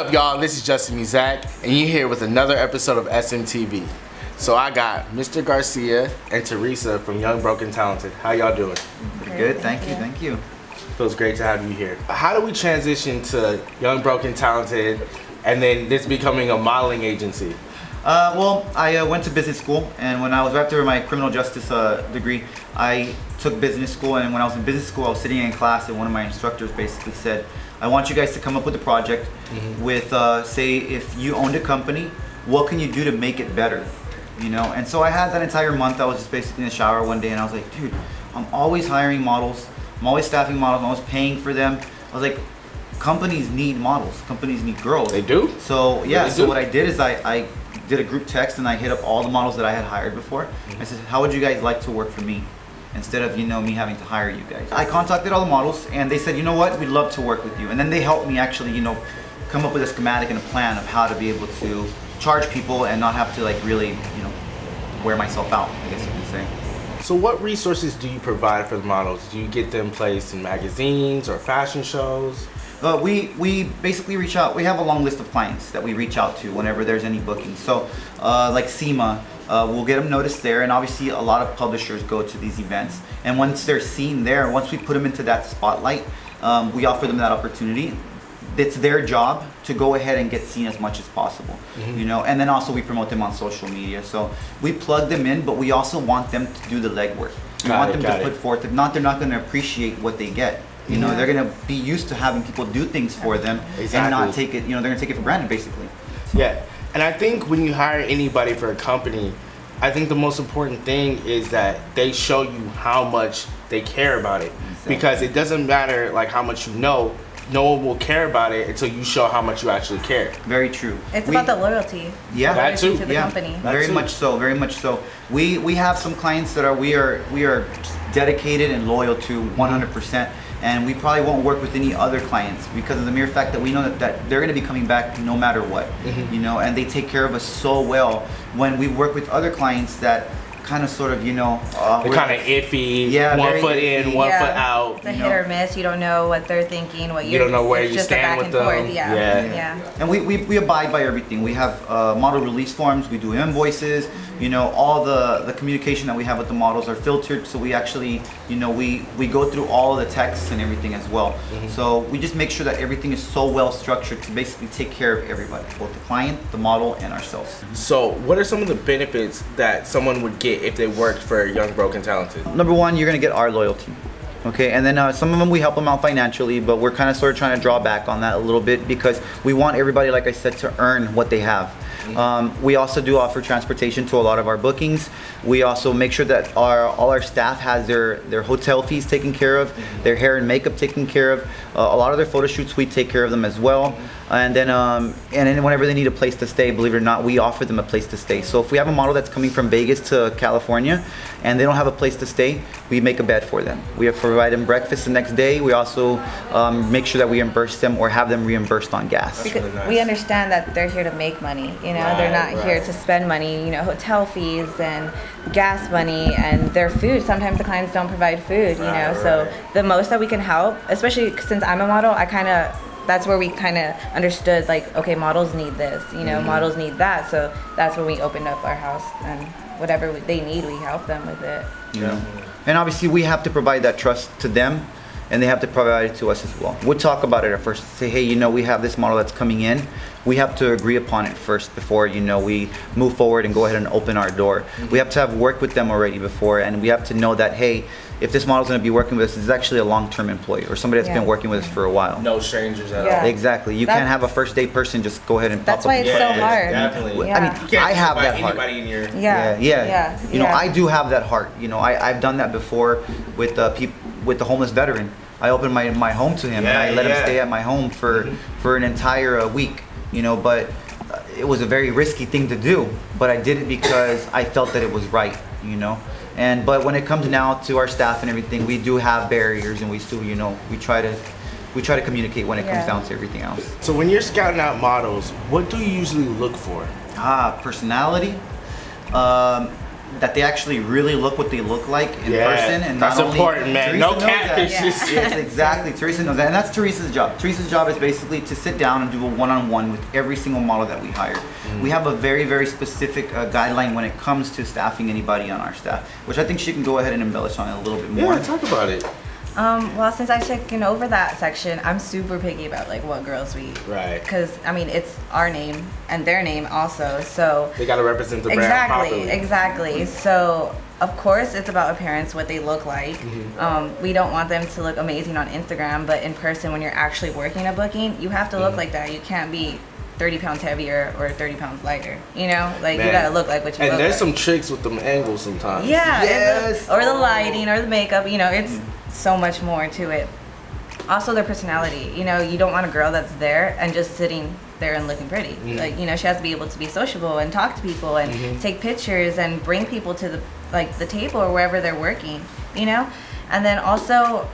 up, y'all? This is Justin Muzak, and you're here with another episode of SMTV. So I got Mr. Garcia and Teresa from Young, Broken, Talented. How y'all doing? Pretty good, thank you. Feels great to have you here. How do we transition to Young, Broken, Talented, and then this becoming a modeling agency? Well, I went to business school, and when I was after my criminal justice degree, I took business school. And when I was in business school, I was sitting in class, and one of my instructors basically said, "I want you guys to come up with a project with, say, if you owned a company, what can you do to make it better?" You know. And so I had that entire month. I was just basically in the shower one day, and I was like, "Dude, I'm always hiring models. I'm always staffing models. I'm always paying for them." I was like, companies need models. Companies need girls. They do? So yeah. They so do? what I did is I did a group text, and I hit up all the models that I had hired before. I said, "How would you guys like to work for me instead of me having to hire you guys?" I contacted all the models, and they said, "You know what? We'd love to work with you." And then they helped me actually come up with a schematic and a plan of how to be able to charge people and not have to really wear myself out, I guess you could say. So what resources do you provide for the models? Do you get them placed in magazines or fashion shows? We basically reach out. We have a long list of clients that we reach out to whenever there's any bookings. So like SEMA, we'll get them noticed there, and obviously a lot of publishers go to these events. And once they're seen there, once we put them into that spotlight, we offer them that opportunity. It's their job to go ahead and get seen as much as possible, and then also we promote them on social media. So we plug them in, but we also want them to do the legwork. We want them to put forth. If not, they're not going to appreciate what they get. They're going to be used to having people do things for them and not take it, they're going to take it for granted, basically. Yeah, and I think when you hire anybody for a company, I think the most important thing is that they show you how much they care about it. Exactly. Because it doesn't matter how much you know, no one will care about it until you show how much you actually care. Very true. It's about the loyalty. Yeah, that too. To the company. Very much so. Very much so. We have some clients that we are dedicated and loyal to 100%, and we probably won't work with any other clients because of the mere fact that we know that they're going to be coming back no matter what. And they take care of us so well. When we work with other clients that kind of sort of they're kind of iffy. Yeah, one foot in, one foot out. It's a hit or miss. You don't know what they're thinking. You don't know where you stand with them. Forth. Yeah. And we abide by everything. We have model release forms. We do invoices. All the communication that we have with the models are filtered. So we actually, we go through all of the texts and everything as well. So we just make sure that everything is so well structured to basically take care of everybody, both the client, the model, and ourselves. So what are some of the benefits that someone would get if they worked for Young, Broken, Talented? Number one, you're gonna get our loyalty. Okay, and then some of them we help them out financially, but we're kind of sort of trying to draw back on that a little bit because we want everybody, like I said, to earn what they have. We also do offer transportation to a lot of our bookings. We also make sure that all our staff has their hotel fees taken care of, their hair and makeup taken care of. A lot of their photo shoots, we take care of them as well. And then whenever they need a place to stay, believe it or not, we offer them a place to stay. So if we have a model that's coming from Vegas to California and they don't have a place to stay, we make a bed for them. We have to provide them breakfast the next day. We also make sure that we reimburse them or have them reimbursed on gas. Because we understand that they're here to make money. They're not here to spend money. Hotel fees and gas money and their food. Sometimes the clients don't provide food. So the most that we can help, especially since I'm a model, that's where we kind of understood okay, models need this, models need that. So that's when we opened up our house, and whatever they need, we help them with it. And obviously we have to provide that trust to them, and they have to provide it to us as well. We'll talk about it at first. Say, hey, we have this model that's coming in. We have to agree upon it first before, we move forward and go ahead and open our door. We have to have worked with them already before, and we have to know that, hey, if this model's going to be working with us, this is actually a long-term employee or somebody that's been working with us for a while. No strangers at all. Exactly. You can't have a first day person just go ahead and pop up. That's why it's so hard. Definitely. I mean, I have that heart. In your... I do have that heart. I've done that before with the homeless veteran. I opened my home to him, and I let him stay at my home for an entire week. But it was a very risky thing to do. But I did it because I felt that it was right. But when it comes now to our staff and everything, we do have barriers, and we still, we try to communicate when it comes down to everything else. So when you're scouting out models, what do you usually look for? Personality. that they actually really look what they look like in person, and that's not only important, man. Teresa No knows that. catfishes. Yes, exactly. Teresa knows that, and that's Teresa's job. Teresa's job is basically to sit down and do a one-on-one with every single model that we hire. We have a very, very specific guideline when it comes to staffing anybody on our staff, which I think she can go ahead and embellish on it a little bit more. Yeah, talk about it. Well, since I've taken over that section, I'm super picky about like what girls we eat. Right. Because I mean, it's our name and their name also, so They gotta represent the brand properly. Exactly. So of course, it's about appearance, what they look like. We don't want them to look amazing on Instagram, but in person, when you're actually working a booking, you have to look like that. You can't be 30 pounds heavier or 30 pounds lighter. You know, like you gotta look like what you look like. And there's some tricks with them angles sometimes. Yeah. Yes. Or the lighting or the makeup. You know, it's so much more to it. Also, their personality. You know, you don't want a girl that's there and just sitting there and looking pretty. Like, you know, she has to be able to be sociable and talk to people and take pictures and bring people to the table or wherever they're working. You know, and then also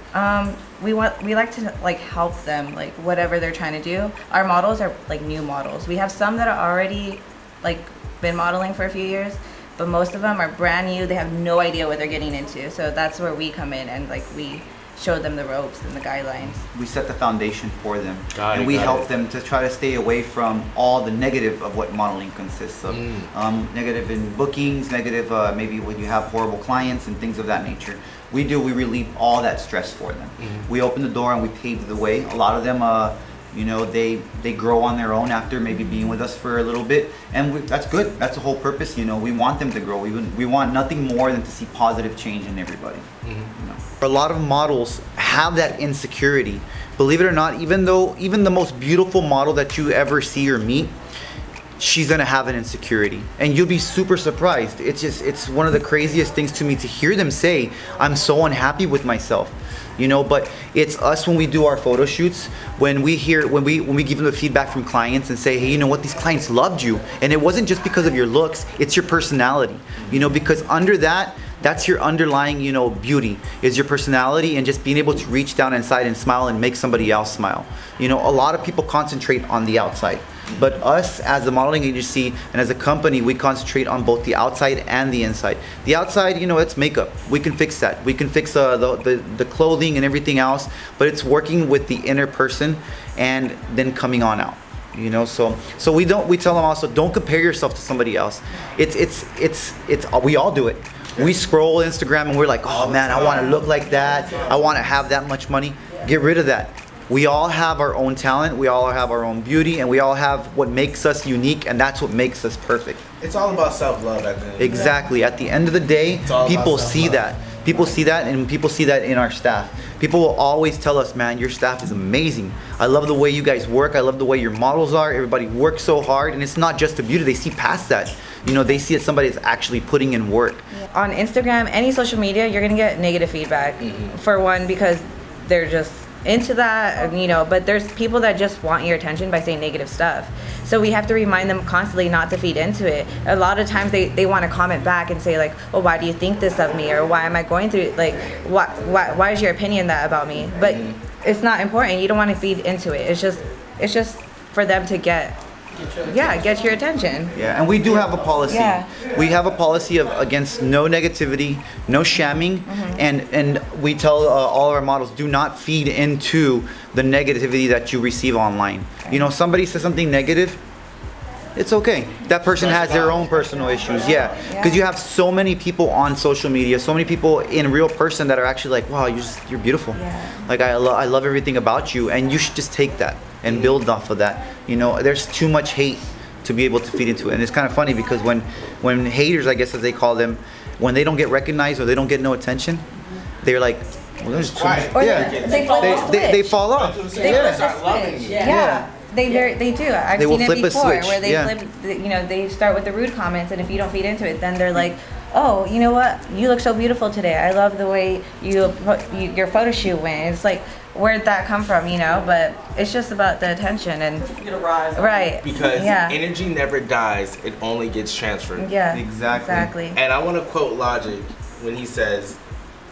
we like to like help them like whatever they're trying to do. Our models are like new models. We have some that are already like been modeling for a few years, but most of them are brand new. They have no idea what they're getting into. So that's where we come in and like we show them the ropes and the guidelines. We set the foundation for them, Got and it, we got help it. them to try to stay away from all the negative of what modeling consists of. Negative in bookings, negative maybe when you have horrible clients and things of that nature. We relieve all that stress for them. We open the door and we pave the way. A lot of them, you know, they grow on their own after maybe being with us for a little bit, and that's good. That's the whole purpose. You know, we want them to grow. We want nothing more than to see positive change in everybody. You know. A lot of models have that insecurity. Believe it or not, even the most beautiful model that you ever see or meet, she's gonna have an insecurity, and you'll be super surprised. It's one of the craziest things to me to hear them say, I'm so unhappy with myself. You know, but it's us when we do our photo shoots, when we give them the feedback from clients and say, hey, you know what, these clients loved you, and it wasn't just because of your looks, it's your personality. You know, because under that's your underlying, you know, beauty is your personality and just being able to reach down inside and smile and make somebody else smile. You know, a lot of people concentrate on the outside, but us as a modeling agency and as a company, we concentrate on both the outside and the inside. The outside, you know, it's makeup. We can fix that. We can fix the clothing and everything else, but it's working with the inner person and then coming on out. You know, so we tell them also, don't compare yourself to somebody else. We all do it. We scroll Instagram and we're like, oh man, I want to look like that. I want to have that much money. Get rid of that. We all have our own talent, we all have our own beauty, and we all have what makes us unique, and that's what makes us perfect. It's all about self-love at the end. Exactly. At the end of the day, people see that. People see that, and people see that in our staff. People will always tell us, man, your staff is amazing. I love the way you guys work. I love the way your models are. Everybody works so hard, and it's not just the beauty. They see past that. You know, they see that somebody is actually putting in work. On Instagram, any social media, you're gonna get negative feedback. For one, because they're just into that, you know, but there's people that just want your attention by saying negative stuff. So we have to remind them constantly not to feed into it. A lot of times they want to comment back and say like, well, why do you think this of me? Or why am I going through, like, why is your opinion that about me? But it's not important. You don't want to feed into it. It's just for them to get your attention. Yeah, and we do have a policy. Yeah. We have a policy against no negativity, no shamming, and we tell all of our models, do not feed into the negativity that you receive online. You know, somebody says something negative, it's okay. That person has their own personal issues. Yeah, because you have so many people on social media, so many people in real person that are actually like, wow, you're beautiful. Yeah. Like I love everything about you, and you should just take that and build off of that. You know, there's too much hate to be able to feed into it. And it's kind of funny because when haters, I guess as they call them, when they don't get recognized or they don't get no attention, they're like, well, there's too much. They fall off. Yeah. They do. I've They will seen it flip a before switch, where they yeah. flip, you know, they start with the rude comments, and if you don't feed into it, then they're like, oh, you know what? You look so beautiful today. I love the way your photo shoot went. It's like, where'd that come from, you know? But it's just about the attention and right. Because energy never dies; it only gets transferred. Yeah, exactly. And I want to quote Logic when he says,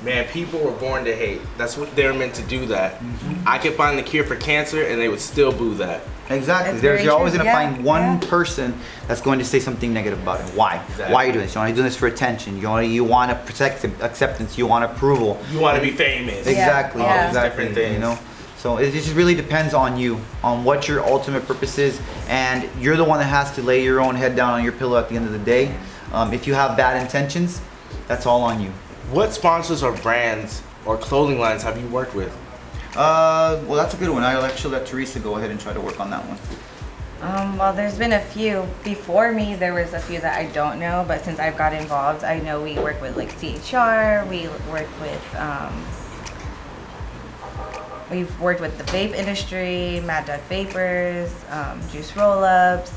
"Man, people were born to hate. That's what they're meant to do. That I could find the cure for cancer, and they would still boo that." Exactly. You're always going to find one person that's going to say something negative about it. Why? Exactly. Why are you doing this? You're only doing this for attention. You want to protect acceptance. You want approval. You want to be famous. Exactly. Yeah. Exactly. Different things. You know. So it just really depends on you, on what your ultimate purpose is, and you're the one that has to lay your own head down on your pillow at the end of the day. If you have bad intentions, that's all on you. What sponsors or brands or clothing lines have you worked with? Well, that's a good one. I'll actually let Teresa go ahead and try to work on that one. Well, there's been a few. Before me, there was a few that I don't know, but since I've got involved, I know we work with like CHR, we work with, we've worked with the vape industry, Mad Dog Vapors, Juice Roll-Ups.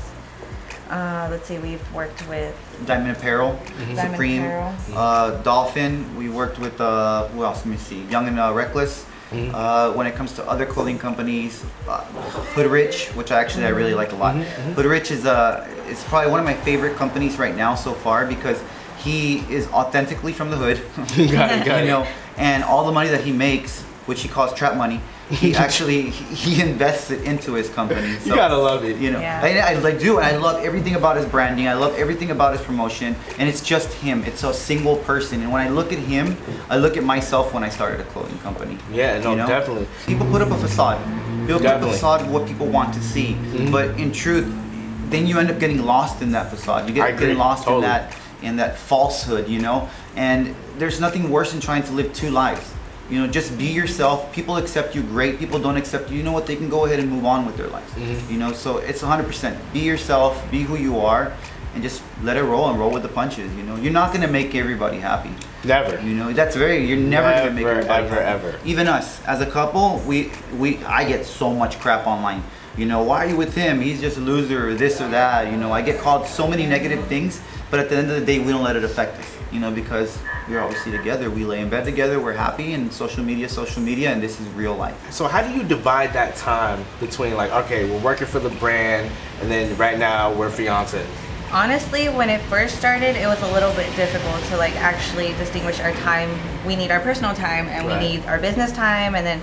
Let's see, we've worked with Diamond Apparel, Diamond Supreme, Apparel. Dolphin. We worked with, who else? Let me see. Young and Reckless. When it comes to other clothing companies, Hood Rich, which I really like a lot. Hood Rich is probably one of my favorite companies right now so far because he is authentically from the hood. Got it. You know, and all the money that he makes, which he calls trap money, he invests it into his company. So, You gotta love it. You know, Yeah. I do, and I love everything about his branding. I love everything about his promotion, and it's just him. It's a single person, and when I look at him, I look at myself when I started a clothing company. Yeah, no, You know? definitely. People put up a facade. People put up a Definitely. facade of what people want to see, but in truth, then you end up getting lost in that facade. You I get agree. getting lost Totally. in that falsehood, you know. And there's nothing worse than trying to live two lives. You know, just be yourself. People accept you, great. People don't accept you. You know what? They can go ahead and move on with their lives. You know, so it's 100%. Be yourself. Be who you are, and just let it roll and roll with the punches. You know, you're not gonna make everybody happy. Never. You know, you're never gonna make everybody happy. Ever. Even us as a couple, I get so much crap online. You know, why are you with him? He's just a loser, or this or that. You know, I get called so many negative things, but at the end of the day, we don't let it affect us. You know, because we're obviously together. We lay in bed together. We're happy, and social media, and this is real life. So how do you divide that time between like, okay, we're working for the brand, and then right now we're fiancé? Honestly, when it first started, it was a little bit difficult to like actually distinguish our time. We need our personal time and Right. we need our business time, and then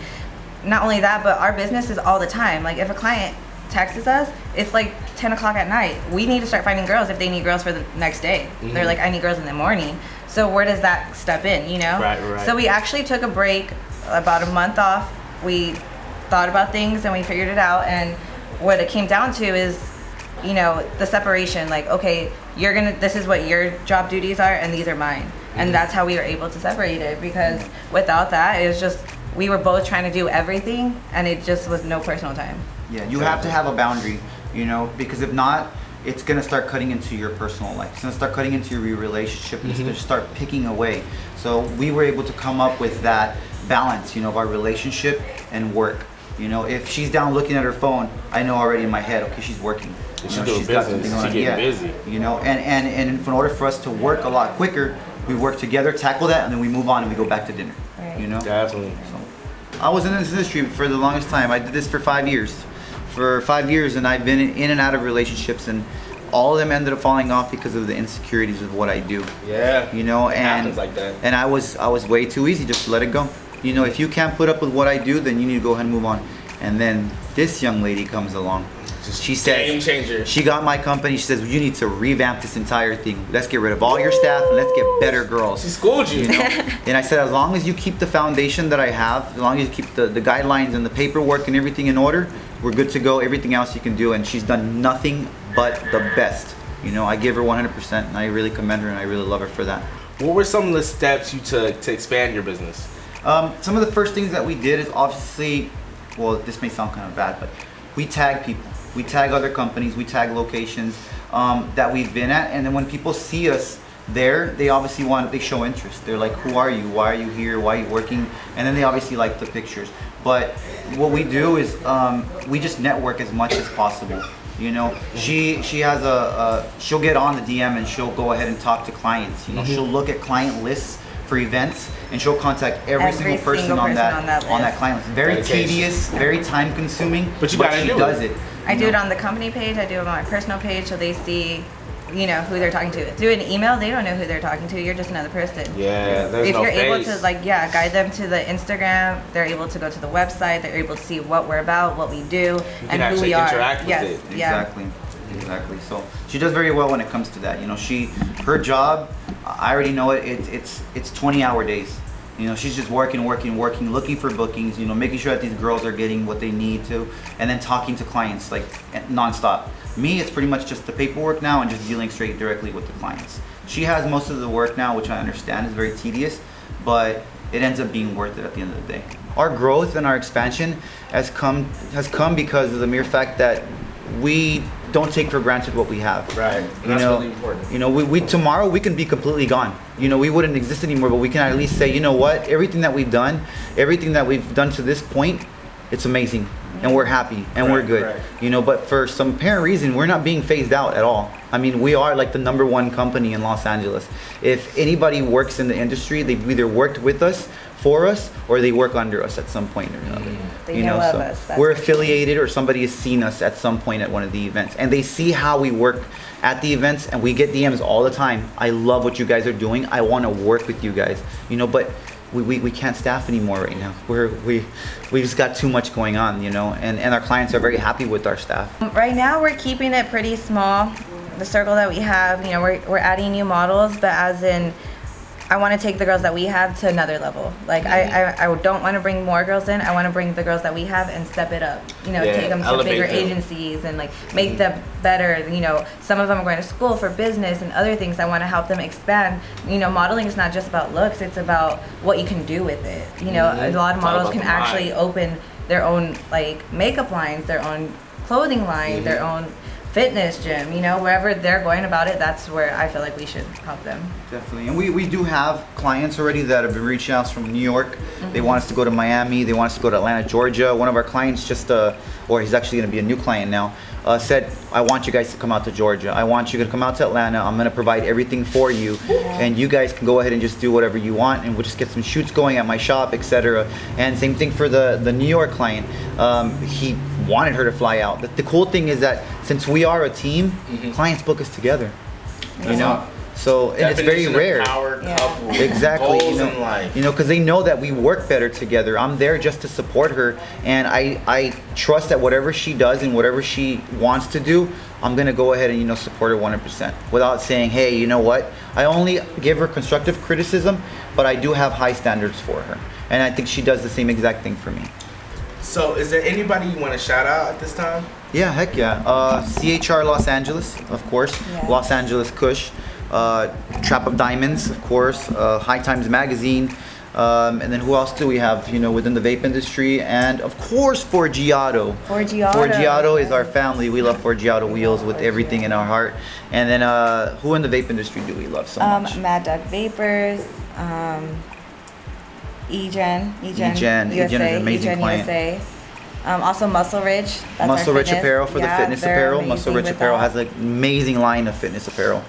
not only that, but our business is all the time. Like if a client texts us, it's like 10 o'clock at night. We need to start finding girls if they need girls for the next day. They're like, I need girls in the morning. So where does that step in, you know? Right. So we actually took a break, about a month off. We thought about things and we figured it out. And what it came down to is, you know, the separation. Like, okay, this is what your job duties are and these are mine. And that's how we were able to separate it, because without that, it was just, we were both trying to do everything and it just was no personal time. Yeah, you have to have a boundary, you know, because if not, it's gonna start cutting into your personal life. It's gonna start cutting into your relationship. It's gonna start picking away. So we were able to come up with that balance, you know, of our relationship and work. You know, if she's down looking at her phone, I know already in my head, okay, she's working. She's You know, doing she's got business. something on. She's getting busy. You know, and in order for us to work a lot quicker, we work together, tackle that, and then we move on and we go back to dinner. Right. You know. Definitely. So, I was in this industry for the longest time. I did this for 5 years. For 5 years, and I've been in and out of relationships, and all of them ended up falling off because of the insecurities of what I do. Yeah. You know, It and happens like that. and I was way too easy just to let it go. You know, if you can't put up with what I do, then you need to go ahead and move on. And then this young lady comes along. She says, Game changer. she got my company. She says, you need to revamp this entire thing. Let's get rid of all your staff and let's get better girls. She schooled you. You know? And I said, as long as you keep the foundation that I have, as long as you keep the guidelines and the paperwork and everything in order, we're good to go. Everything else you can do. And she's done nothing but the best. You know, I give her 100%, and I really commend her, and I really love her for that. What were some of the steps you took to expand your business? Some of the first things that we did is obviously, well, this may sound kind of bad, but we tag people. We tag other companies, we tag locations that we've been at, and then when people see us there, they obviously they show interest. They're like, who are you? Why are you here? Why are you working? And then they obviously like the pictures. But what we do is we just network as much as possible. You know, she has she'll get on the DM and she'll go ahead and talk to clients. You know, she'll look at client lists for events and she'll contact every single person on that client list. Very Dedication. tedious, very time consuming, But you gotta she do does it. it. I do it on the company page, I do it on my personal page, so they see you know, who they're talking to. Through an email, they don't know who they're talking to. You're just another person. Yeah, there's if no you're able face. to guide them to the Instagram, they're able to go to the website, they're able to see what we're about, what we do, and who we are. Interact with Yes, it. yeah. Exactly. So she does very well when it comes to that. You know, her job, I already know it. It's 20-hour days. You know, she's just working, looking for bookings. You know, making sure that these girls are getting what they need to, and then talking to clients like nonstop. Me, it's pretty much just the paperwork now and just dealing straight directly with the clients. She has most of the work now, which I understand is very tedious, but it ends up being worth it at the end of the day. Our growth and our expansion has come because of the mere fact that we don't take for granted what we have. Right. And that's really important. You know, we tomorrow we can be completely gone. You know, we wouldn't exist anymore, but we can at least say, you know what, everything that we've done to this point, it's amazing. And we're happy and we're good. Right. You know, but for some apparent reason, we're not being phased out at all. I mean, we are like the #1 company in Los Angeles. If anybody works in the industry, they've either worked with us, for us, or they work under us at some point or another. They know of so us, that's we're for affiliated, or somebody has seen us at some point at one of the events, and they see how we work at the events, and we get DMs all the time. I love what you guys are doing. I want to work with you guys. You know, but we can't staff anymore right now. We just got too much going on, you know, and our clients are very happy with our staff. Right now, we're keeping it pretty small. The circle that we have, you know, we're adding new models, but as in, I want to take the girls that we have to another level. Like, I don't want to bring more girls in. I want to bring the girls that we have and step it up. You know, take them to elevate bigger them. agencies and like make them better. You know, some of them are going to school for business and other things. I want to help them expand. You know, modeling is not just about looks. It's about what you can do with it. You know, a lot of It's all models about can the actually mind. open their own like makeup lines, their own clothing line, their own fitness gym, you know, wherever they're going about it, that's where I feel like we should help them. Definitely. And we do have clients already that have been reaching out from New York. They want us to go to Miami. They want us to go to Atlanta, Georgia. One of our clients or he's actually going to be a new client now, said, I want you guys to come out to Georgia. I want you to come out to Atlanta. I'm going to provide everything for you. And you guys can go ahead and just do whatever you want. And we'll just get some shoots going at my shop, etc. And same thing for the New York client. He wanted her to fly out. The cool thing is that since we are a team, clients book us together. You know? So, and it's very rare. Couple. Exactly. Goals in life. You know, because they know that we work better together. I'm there just to support her, and I trust that whatever she does and whatever she wants to do, I'm gonna go ahead and, you know, support her 100% without saying, hey, you know what? I only give her constructive criticism, but I do have high standards for her, and I think she does the same exact thing for me. So, is there anybody you want to shout out at this time? Yeah, heck yeah. CHR Los Angeles, of course. Yeah. Los Angeles Kush. Trap of Diamonds, of course. High Times Magazine. And then who else do we have, you know, within the vape industry? And of course, Forgiato. Forgiato is our family. We love Forgiato wheels with everything in our heart. And then who in the vape industry do we love so much? Mad Dog Vapors, E-Gen is an amazing client. USA. Also Muscle Ridge. That's Muscle our Rich fitness. Apparel for the Yeah, fitness they're apparel. Muscle amazing Rich with Apparel that. has an amazing line of fitness apparel.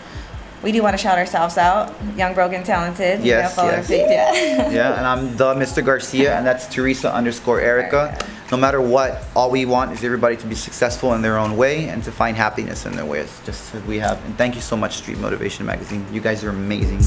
We do want to shout ourselves out. Young, broken, talented. You Yes, know, follow yes. our page, yeah. Yeah, and I'm the Mr. Garcia, and that's Teresa_Erica. Erica. No matter what, all we want is everybody to be successful in their own way and to find happiness in their ways, just as we have. And thank you so much, Street Motivation Magazine. You guys are amazing.